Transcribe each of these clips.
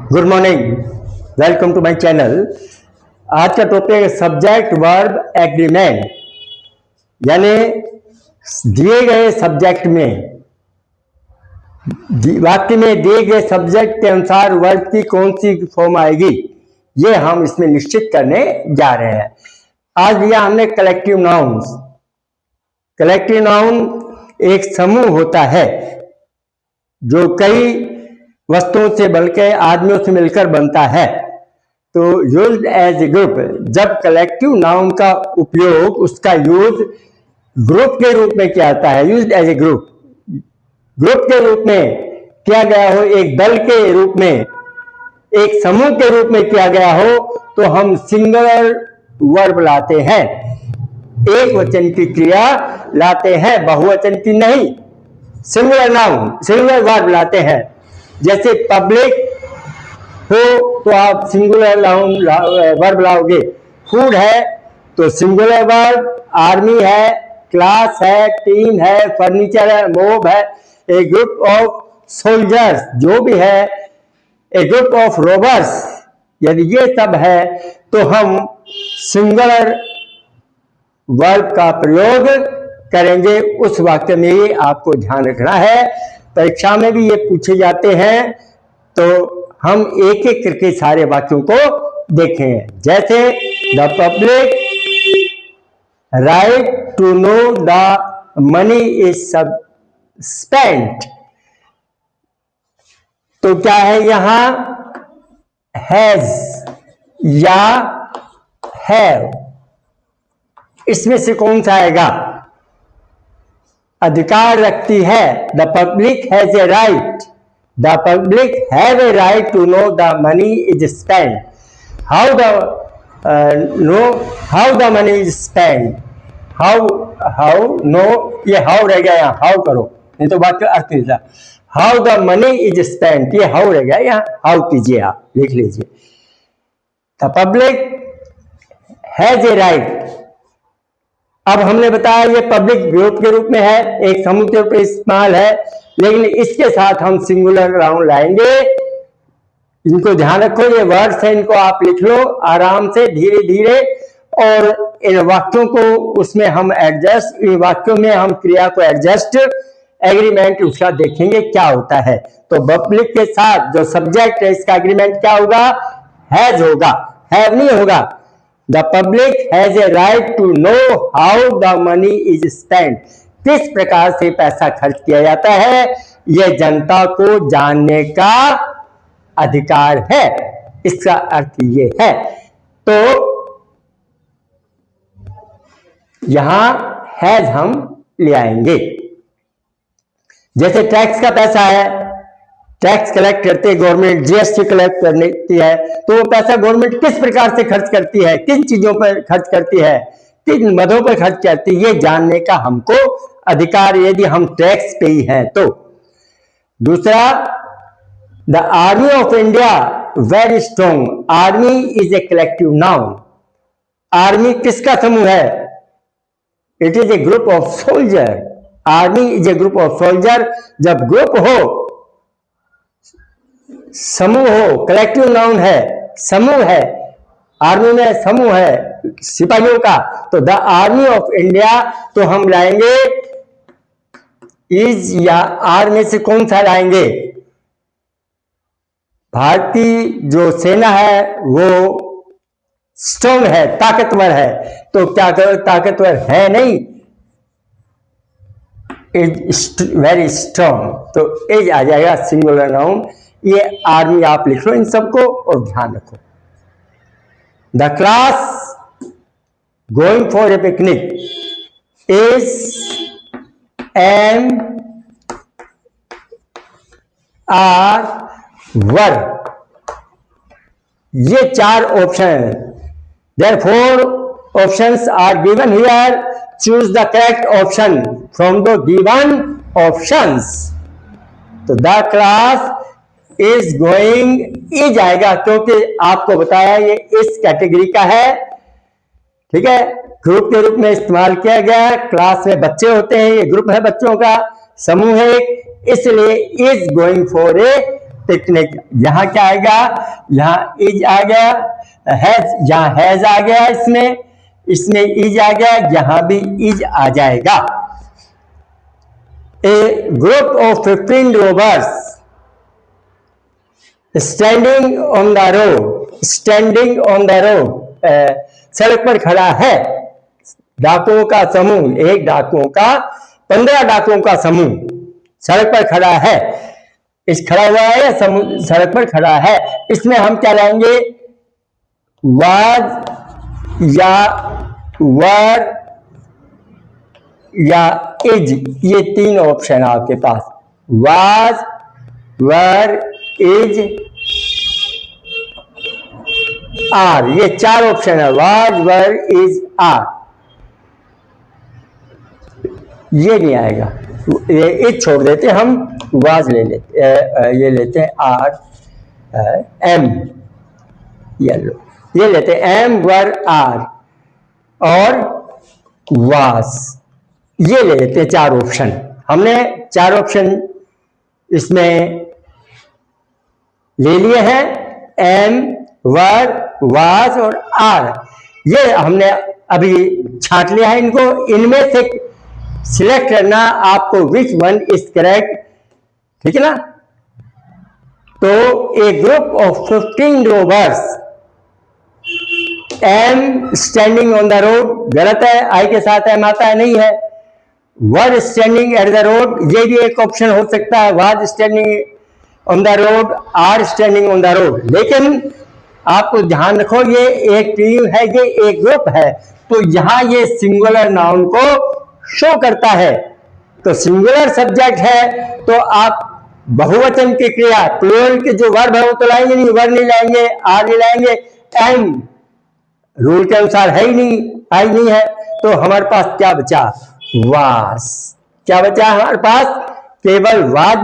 Good morning, welcome to my channel. आज का topic है सब्जेक्ट वर्ब एग्रीमेंट, यानी दिए गए सब्जेक्ट में, वाक्य में दिए गए सब्जेक्ट के अनुसार वर्ब की कौन सी फॉर्म आएगी, ये हम इसमें निश्चित करने जा रहे हैं। आज लिया हमने कलेक्टिव नाउन्स। कलेक्टिव नाउन एक समूह होता है जो कई वस्तुओं से बल्कि आदमियों से मिलकर बनता है। तो यूज्ड एज ए ग्रुप, जब कलेक्टिव नाउन का उपयोग, उसका यूज ग्रुप के रूप में किया जाता है, used as a group, group के रूप में किया गया हो, एक दल के रूप में, एक समूह के रूप में किया गया हो, तो हम सिंगुलर वर्ब लाते हैं, एक वचन की क्रिया लाते हैं, बहुवचन की नहीं। सिंगुलर नाउन, सिंगुलर वर्ब लाते हैं। जैसे पब्लिक हो तो आप सिंगुलर नाउन वर्ब लाओगे, फूड है तो सिंगुलर वर्ब, आर्मी है, क्लास है, टीम है, फर्नीचर है, मोब है, ए ग्रुप ऑफ सोल्जर्स जो भी है, ए ग्रुप ऑफ रोबर्स, यदि ये सब है तो हम सिंगुलर वर्ब का प्रयोग करेंगे उस वाक्य में। ये आपको ध्यान रखना है, परीक्षा में भी ये पूछे जाते हैं, तो हम एक एक करके सारे वाक्यों को देखें। जैसे the public right to know the money is spent, तो क्या है यहां, हैज या हैव, इसमें से कौन सा आएगा? अधिकार रखती है। The public has a right, the public have a right to know the money is spent. How the money is spent, how no, ये हाउ रह गया, यहाँ हाउ करो, नहीं तो बात का अर्थ नहीं था। How the money is spent, ये हाउ रह गया, यहाँ हाउ कीजिए, आप लिख लीजिए। The public has a right. अब हमने बताया ये पब्लिक ग्रुप के रूप में है, एक समूह के रूप में इस्तेमाल है, लेकिन इसके साथ हम सिंगुलर नाउन लाएंगे। इनको ध्यान रखो, ये वर्ड्स हैं, इनको आप लिख लो आराम से, धीरे धीरे, और इन वाक्यों को उसमें हम एडजस्ट, इन वाक्यों में हम क्रिया को एडजस्ट, एग्रीमेंट उसका देखेंगे क्या होता है। तो पब्लिक के साथ जो सब्जेक्ट है इसका एग्रीमेंट क्या होगा? हैज होगा, हैव नहीं होगा। The public has a right to know how the money is spent. किस प्रकार से पैसा खर्च किया जाता है, यह जनता को जानने का अधिकार है, इसका अर्थ ये है। तो यहां हैज हम ले आएंगे। जैसे टैक्स का पैसा है, टैक्स कलेक्ट करते हैं गवर्नमेंट, जीएसटी कलेक्ट करती है, तो वो पैसा गवर्नमेंट किस प्रकार से खर्च करती है, किन चीजों पर खर्च करती है, किन मदों पर खर्च करती है, ये जानने का हमको अधिकार, यदि हम टैक्स पे ही हैं तो। दूसरा, the army of India very strong. Army is a collective noun. Army किसका समूह है? It is a group of soldier. Army is a group of soldier. जब ग्रुप हो, समूह हो, कलेक्टिव नाउन है, समूह है, आर्मी में समूह है सिपाहियों का, तो द आर्मी ऑफ इंडिया, तो हम लाएंगे इज या आर में से कौन सा लाएंगे? भारतीय जो सेना है वो स्ट्रॉन्ग है, ताकतवर है, तो क्या ताकतवर है नहीं, इज वेरी स्ट्रॉन्ग, तो एज आ जाएगा सिंगुलर नाउन। ये आर्मी आप लिख लो इन सबको और ध्यान रखो। The class going for a picnic is an R verb. ये चार option, therefore options are given here, choose the correct option from the given options. तो the class is going, is आएगा क्योंकि आपको बताया ये इस कैटेगरी का है, ठीक है, ग्रुप के रूप में इस्तेमाल किया गया। क्लास में बच्चे होते हैं, ये ग्रुप है बच्चों का, समूह है, इसलिए is going for a picnic, यहाँ क्या आएगा, यहाँ इज आ गया, हैज, यहाँ हैज आ गया, इसमें इज आ गया, यहाँ भी इज आ जाएगा। A group of 15 rovers standing on the road, standing on the road, सड़क पर खड़ा है। डाकुओं का समूह, एक डाकुओं का 15 डाकुओं का समूह सड़क पर खड़ा है। इस खड़ा हुआ है या सड़क पर खड़ा है, इसमें हम क्या लाएंगे, वाज या वर या इज, ये 3 ऑप्शन है आपके पास, वाज, वर, इज, आर, ये 4 ऑप्शन है, वाज, वर, इज, आर। ये नहीं आएगा, ये इज छोड़ देते हम, वाज ले लेते, ये लेते हैं आर, एम, ये लेते हैं एम, वर, आर और वाज, ये ले लेते हैं 4 ऑप्शन। हमने 4 ऑप्शन इसमें ले लिए हैं, एम, वर, वाज और आर, ये हमने अभी छांट लिया है इनको। इनमें से सिलेक्ट करना आपको विच वन इज करेक्ट, ठीक है ना। तो a group of 15 rovers, am standing on the road गलत है, आई के साथ एम आता है, नहीं है। Were standing at the road, ये भी एक ऑप्शन हो सकता है, was standing on the road, are standing on the road. लेकिन आपको ध्यान रखो, ये एक टीम है, ये एक ग्रुप है, तो यहां ये सिंगुलर नाउन को शो करता है। तो सिंगुलर सब्जेक्ट है तो आप बहुवचन की क्रिया, प्लूरल के जो वर्ब है वो तो लाएंगे नहीं, वर्ब नहीं लाएंगे, आर नहीं लाएंगे, एम रूल के अनुसार है ही नहीं, आई नहीं है, तो हमारे पास क्या बचा, वास। क्या बचा हमारे पास, केवल वाज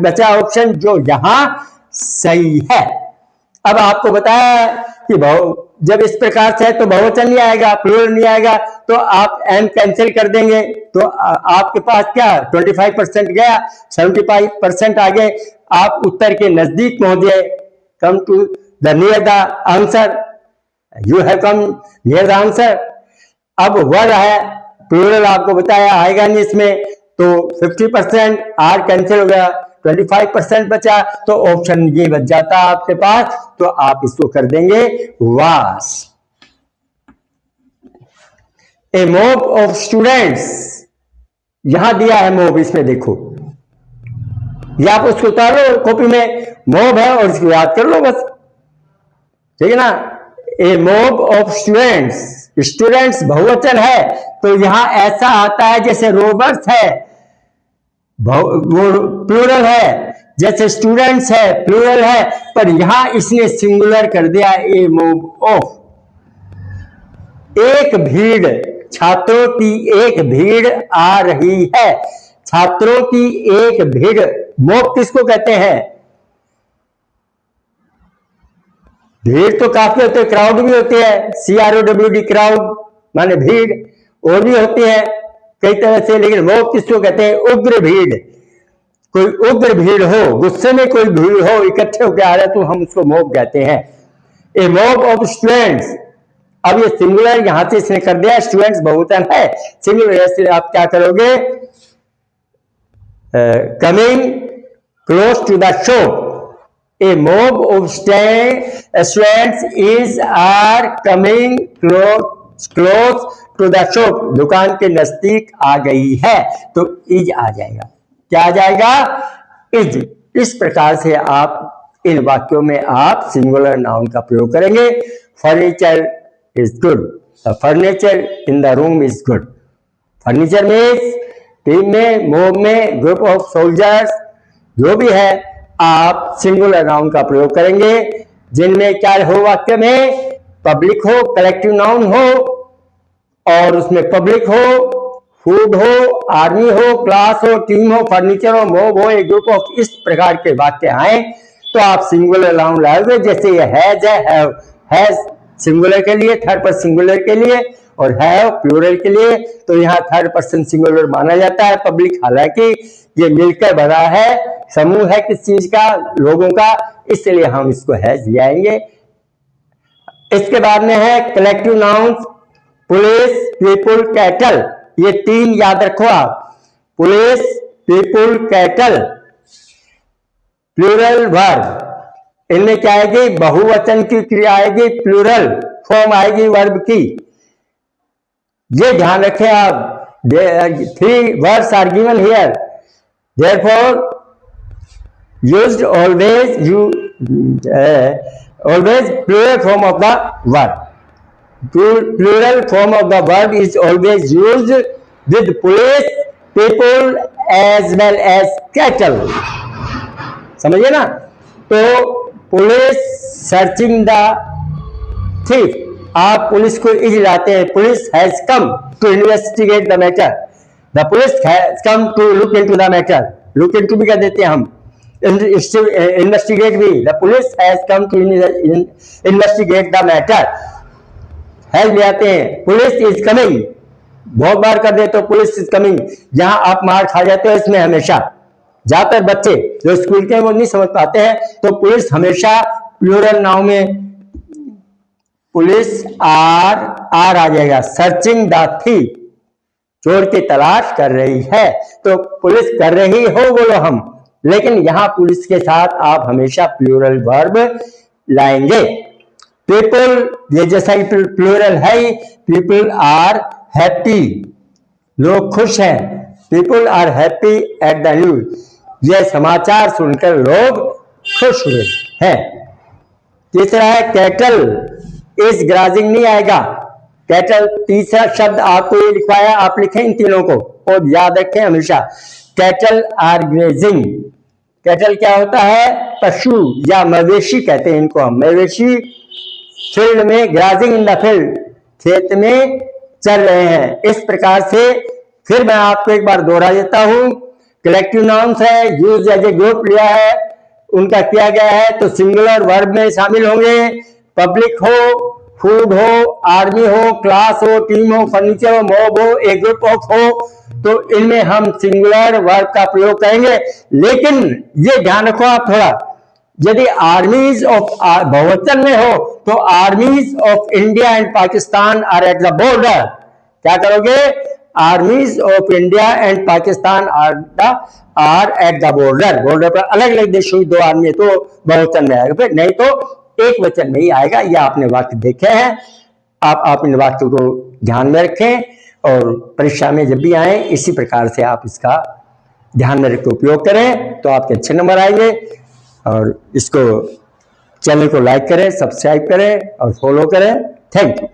बचा ऑप्शन, जो यहां सही है। अब आपको बताया कि जब इस प्रकार से है तो बहुवचन नहीं आएगा, प्लूरल नहीं आएगा, तो आप एम कैंसिल कर देंगे, तो आपके पास क्या 25% गया, 75% आ गए, आप उत्तर के नजदीक पहुंच गए। Come to the near the answer, you have come near the answer. अब वर है, प्लूरल आपको बताया आएगा नहीं इसमें, तो 50%, आर कैंसिल हो गया, 25% बचा, तो ऑप्शन ये बच जाता है आपके पास, तो आप इसको कर देंगे वास। ए मॉब ऑफ स्टूडेंट्स, यहां दिया है मॉब, इसमें देखो, ये आप उसको उतार लो कॉपी में, मॉब है और इसको याद कर लो बस, ठीक है ना। ए मॉब ऑफ स्टूडेंट्स, स्टूडेंट्स बहुवचन है, तो यहां ऐसा आता है जैसे रोबर्स है वो प्लूरल है, जैसे स्टूडेंट्स है प्लूरल है, पर यहां इसने सिंगुलर कर दिया, ए मॉब ऑफ। एक भीड़, छात्रों की एक भीड़ आ रही है, छात्रों की एक भीड़, मॉब किसको कहते हैं, भीड़ तो काफी होते हैं, क्राउड भी होती है, CROWD क्राउड माने भीड़, और भी होती है कई तरह से, लेकिन मॉब किसको कहते हैं, उग्र भीड़। कोई उग्र भीड़ हो, गुस्से में कोई भीड़ हो, इकट्ठे होकर आ रहे तो हम उसको मॉब कहते हैं। ए मॉब ऑफ स्टूडेंट्स, अब ये सिंगुलर यहां से इसने कर दिया, स्टूडेंट्स बहुवचन है, सिंगुलर से आप क्या करोगे, coming close to the shop, a mob of students is are coming close to the shop, दुकान के नजदीक आ गई है, तो इज आ जाएगा, क्या आ जाएगा, इज। इस प्रकार से आप इन वाक्यों में आप सिंगुलर नाउन का प्रयोग करेंगे। Furniture is good, furniture in the room is good. Furniture में, टीम में, मोब में, ग्रुप ऑफ सोल्जर्स, जो भी है आप सिंगुलर नाउन का प्रयोग करेंगे, जिनमें क्या हो, वाक्य में पब्लिक हो, कलेक्टिव नाउन हो, और उसमें पब्लिक हो, फूड हो, आर्मी हो, क्लास हो, टीम हो, फर्नीचर हो, मोब हो, एक ग्रुप ऑफ, इस प्रकार के वाक्य आए तो आप सिंगुलर नाउन लाओगे। जैसे ये हैज है, हैज सिंगुलर के लिए, थर्ड पर्सन सिंगुलर के लिए, और हैव प्लूरल के लिए, तो यहाँ थर्ड पर्सन सिंगुलर माना जाता है पब्लिक, हालांकि ये मिलकर बना है, समूह है किस चीज का, लोगों का, इसलिए हम इसको हैज ले आएंगे। इसके बाद में है collective nouns, police, people, cattle. ये तीन याद रखो आप, police, people, cattle. Plural verb, इनमें क्या आएगी, बहुवचन की क्रिया आएगी, प्लूरल फॉर्म आएगी वर्ब की। ये ध्यान रखें आप। 3 words are given here, therefore used always plural form of the verb. Plural form of the verb is always used with police, people as well as cattle. समझिए ना। तो पुलिस सर्चिंग द थीफ, आप police को इजलाते हैं, police has come to investigate the matter, the police has come to look into the matter. Look into भी कर देते हैं हम, इन्वेस्टिगेट भी, the police has come to investigate the matter, has ले आते हैं। पुलिस इज कमिंग, बहुत बार कर देते हो पुलिस इज कमिंग। जहां आप मार खा जाते हो इसमें हमेशा, ज्यादातर बच्चे जो स्कूल के वो नहीं समझ पाते हैं, तो पुलिस हमेशा प्लूरल नाउन में पुलिस आर आ जाएगा। सर्चिंग द थीफ, चोर की तलाश कर रही है, तो पुलिस कर रही हो बोलो हम, लेकिन यहां पुलिस के साथ आप हमेशा प्लूरल वर्ब लाएंगे। पीपल, ये जैसा ही प्लूरल है, पीपल आर हैप्पी, लोग खुश हैं, people are happy at the news, ये समाचार सुनकर लोग खुश हुए हैं। तीसरा है कैटल, इस ग्राजिंग नहीं आएगा, कैटल तीसरा शब्द आपको ये लिखवाया, आप लिखें इन तीनों को और याद रखें हमेशा। कैटल आर ग्रेजिंग, कैटल क्या होता है, पशु या मवेशी कहते हैं इनको हम, मवेशी फील्ड में, ग्राजिंग इन द फील्ड, खेत में चल रहे हैं। इस प्रकार से फिर मैं आपको एक बार दोहरा देता हूं। कलेक्टिव नाउन्स है, यूज एज ए ग्रुप लिया है, उनका किया गया है तो सिंगुलर वर्ब में शामिल होंगे। पब्लिक हो, फूड हो, आर्मी हो, क्लास हो, टीम हो, फर्नीचर हो, मॉब हो, ए ग्रुप ऑफ हो, तो इनमें हम सिंगुलर वर्ब का प्रयोग करेंगे। लेकिन ये ध्यान रखो आप थोड़ा, यदि आर्मीज ऑफ बहुवचन में हो तो armies of India and Pakistan are at the border, क्या करोगे, armies of India and Pakistan are at the border, border पर अलग अलग देशों की 2 आर्मी है तो बहुवचन में आएगा, फिर नहीं तो एक वचन में ही आएगा। ये आपने वाक्य देखे हैं, आप इन वाक्यों को ध्यान में रखें और परीक्षा में जब भी आए इसी प्रकार से आप इसका ध्यान में रख के उपयोग करें तो आपके अच्छे नंबर आएंगे। और इसको चैनल को लाइक करें, सब्सक्राइब करें और फॉलो करें। Thank you.